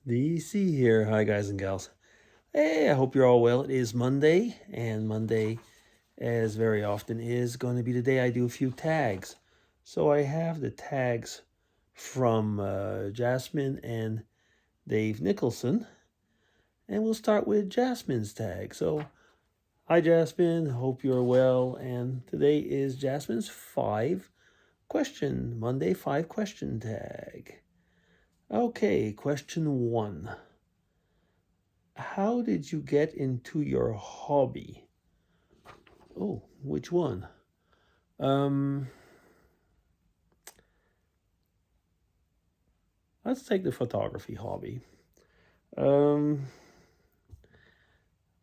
DC here. Hi, guys and gals. Hey, I hope you're all well. It is Monday, and Monday, as very often is, going to be the day I do a few tags. So I have the tags from Jasmine and Dave Nicholson, and we'll start with Jasmine's tag. So, hi, Jasmine. Hope you're well. And today is Jasmine's Monday 5 question tag. Okay, question 1. How did you get into your hobby? Oh, which one? Um, let's take the photography hobby. Um,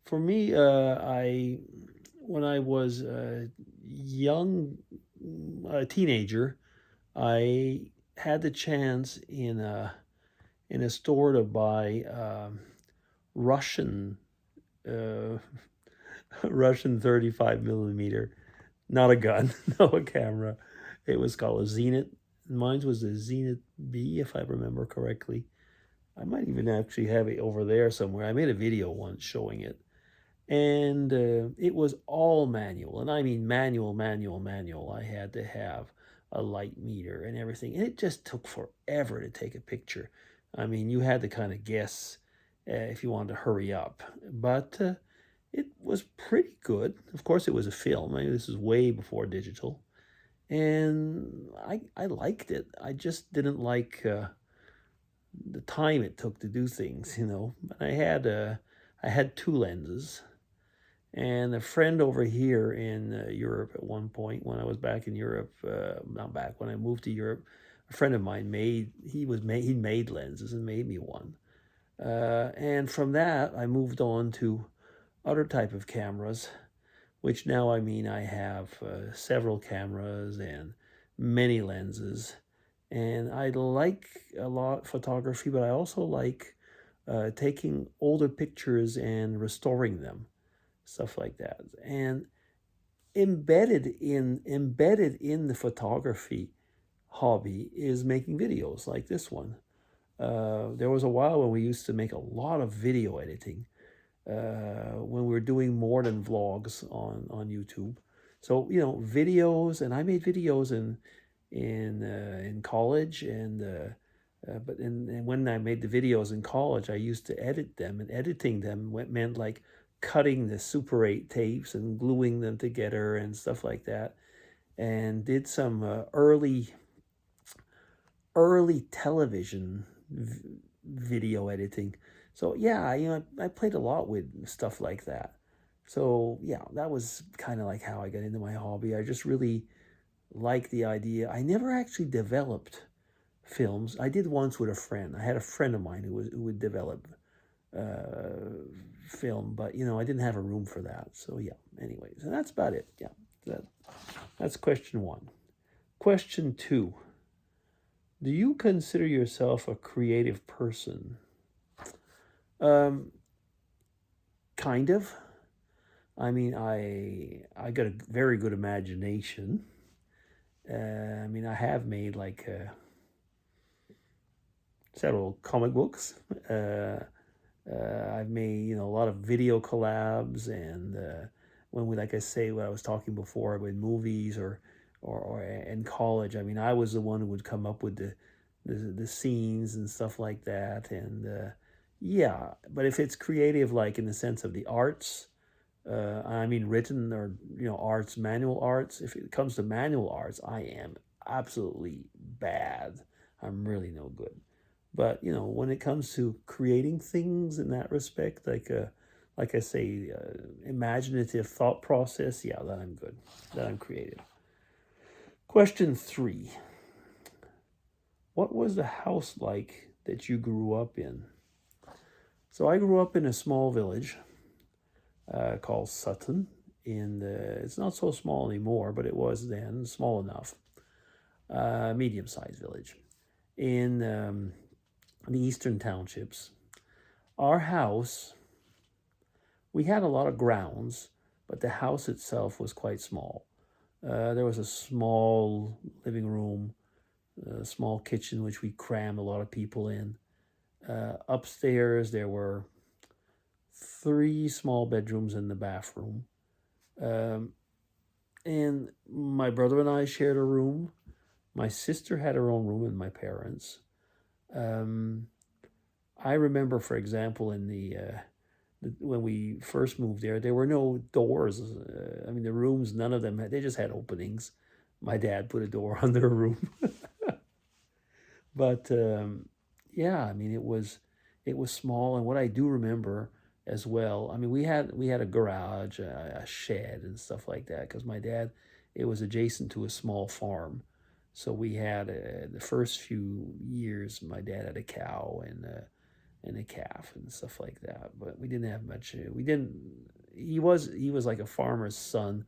for me, when I was a young teenager, I had the chance in a store to buy Russian uh, Russian 35 millimeter, not a gun, no, a camera. It was called a Zenith. Mine was a Zenith B, if I remember correctly. I might even actually have it over there somewhere. I made a video once showing it. And it was all manual. And I mean manual, manual, manual. I had to have a light meter and everything. And it just took forever to take a picture. I mean, you had to kind of guess if you wanted to hurry up. But it was pretty good. Of course, it was a film. I mean, this is way before digital. And I liked it. I just didn't like the time it took to do things, you know. I had two lenses, and a friend over here in Europe at one point when I was back in Europe, not back when I moved to Europe, a friend of mine he made lenses and made me one. And from that, I moved on to other type of cameras, which now I mean I have several cameras and many lenses. And I like a lot photography, but I also like taking older pictures and restoring them, stuff like that. And embedded in the photography hobby is making videos like this one. There was a while when we used to make a lot of video editing when we were doing more than vlogs on YouTube. So videos, and I made videos in college, and when I made the videos in college, I used to edit them, and editing them meant like cutting the Super 8 tapes and gluing them together and stuff like that, and did some early television video editing. So yeah, I played a lot with stuff like that. So yeah, that was kind of like how I got into my hobby. I just really liked the idea. I never actually developed films. I did once with a friend. I had a friend of mine who would develop film, but I didn't have a room for that. So yeah. Anyways, and that's about it. Yeah, that's question 1. Question 2. Do you consider yourself a creative person? Um, kind of. I mean, I got a very good imagination. I mean, I have made like several comic books. I've made a lot of video collabs, and when we, like I say, what I was talking before with movies or in college. I mean, I was the one who would come up with the scenes and stuff like that, and yeah. But if it's creative, like in the sense of the arts, I mean written or arts, manual arts. If it comes to manual arts, I am absolutely bad. I'm really no good. But when it comes to creating things in that respect, like I say, imaginative thought process, yeah, that I'm good. That I'm creative. Question 3. What was the house like that you grew up in? So I grew up in a small village called Sutton. It's not so small anymore, but it was then small enough. Medium-sized village in the eastern townships. Our house, we had a lot of grounds, but the house itself was quite small. There was a small living room, a small kitchen, which we crammed a lot of people in. Upstairs, there were three small bedrooms in the bathroom. Um, and my brother and I shared a room. My sister had her own room, and my parents. Um, I remember, for example, in when we first moved there were no doors. I mean, the rooms, none of them they just had openings. My dad put a door on their room, but yeah, I mean, it was small. And what I do remember as well, I mean, we had a garage, a shed, and stuff like that because my dad, it was adjacent to a small farm. So we had the first few years, my dad had a cow and a calf and stuff like that. But we didn't have much. We didn't. He was like a farmer's son,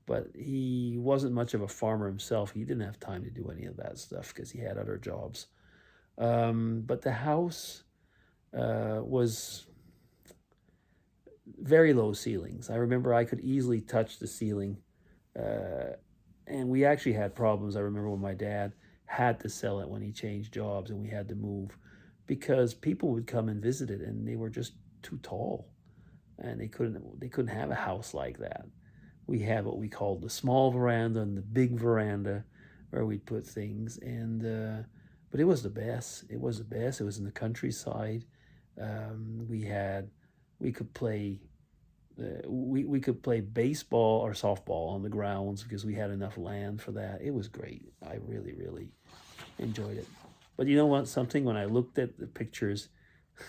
but he wasn't much of a farmer himself. He didn't have time to do any of that stuff because he had other jobs. But the house was very low ceilings. I remember I could easily touch the ceiling, uh, and we actually had problems. I remember when my dad had to sell it when he changed jobs and we had to move because people would come and visit it and they were just too tall and they couldn't have a house like that. We had what we called the small veranda and the big veranda where we'd put things, and but it was the best. It was the best. It was in the countryside. We had we could play we could play baseball or softball on the grounds because we had enough land for that. It was great. I really, really enjoyed it. But you know what? Something when I looked at the pictures,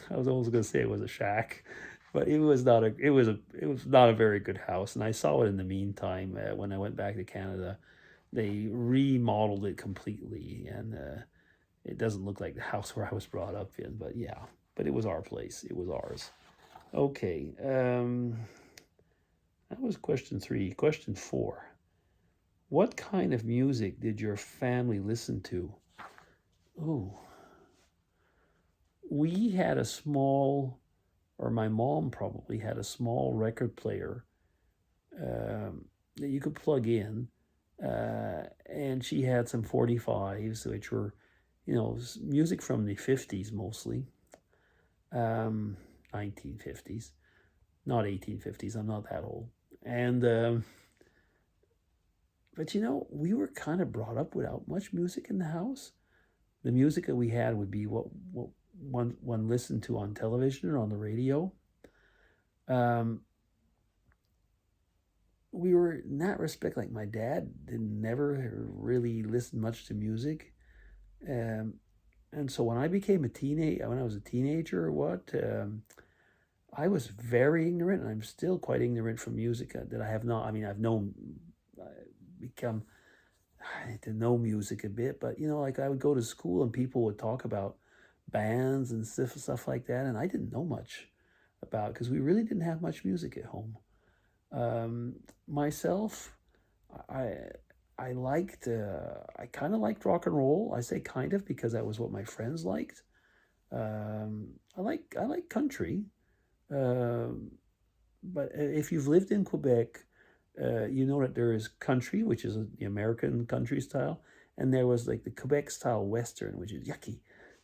I was almost going to say it was a shack, but it was not a very good house. And I saw it in the meantime when I went back to Canada. They remodeled it completely, and it doesn't look like the house where I was brought up in. But yeah, but it was our place. It was ours. Okay. That was question 3. Question 4. What kind of music did your family listen to? Oh, we had a small, or my mom probably had a small record player that you could plug in. And she had some 45s, which were, music from the 50s mostly, 1950s, not 1850s. I'm not that old. And but we were kind of brought up without much music in the house. The music that we had would be what one listened to on television or on the radio. Um, we were in that respect like my dad didn't never really listen much to music, um, and so when I was a teenager, or what, I was very ignorant, and I'm still quite ignorant from music that I have not. I mean, I've known, become to know music a bit, but like I would go to school and people would talk about bands and stuff like that, and I didn't know much about because we really didn't have much music at home. Myself, I I kind of liked rock and roll. I say kind of because that was what my friends liked. I like country, um, but if you've lived in Quebec, you know that there is country, which is the American country style, and there was like the Quebec style Western, which is yucky,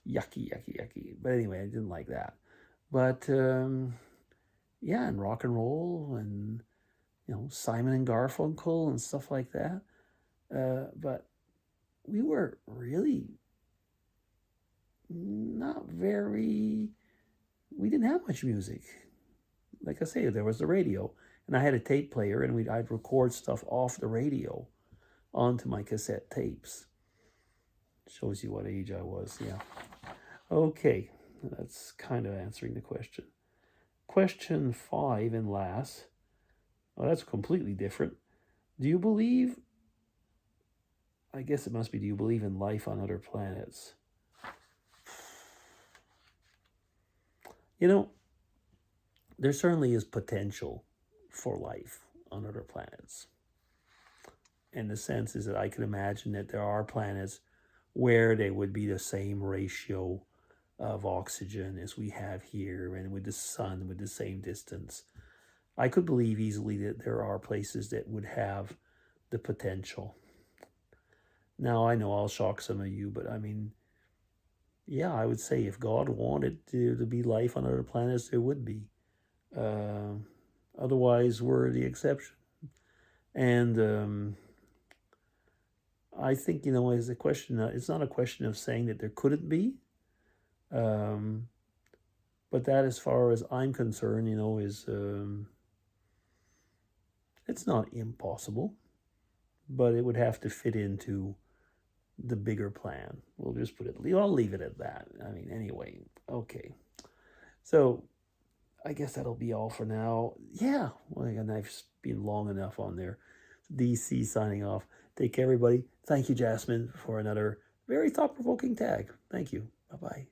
yucky, yucky, yucky. But anyway, I didn't like that. But yeah, and rock and roll, and Simon and Garfunkel and stuff like that. But we were really not very. We didn't have much music. Like I say, there was the radio, and I had a tape player, and I'd record stuff off the radio onto my cassette tapes. Shows you what age I was. Yeah. Okay, that's kind of answering the question. Question 5 and last. Oh, that's completely different. Do you believe? I guess it must be. Do you believe in life on other planets? You know, there certainly is potential for life on other planets. And the sense is that I can imagine that there are planets where they would be the same ratio of oxygen as we have here, and with the sun with the same distance. I could believe easily that there are places that would have the potential. Now, I know I'll shock some of you, but I mean, yeah, I would say if God wanted to be life on other planets, there would be. Uh, Otherwise, we're the exception. And I think, is a question. It's not a question of saying that there couldn't be, um, but that, as far as I'm concerned, is it's not impossible, but it would have to fit into the bigger plan. We'll just put it. I'll leave it at that. I mean, anyway, okay. So I guess that'll be all for now. Yeah, well, and I've been long enough on there. DC signing off. Take care, everybody. Thank you, Jasmine, for another very thought provoking tag. Thank you. Bye bye.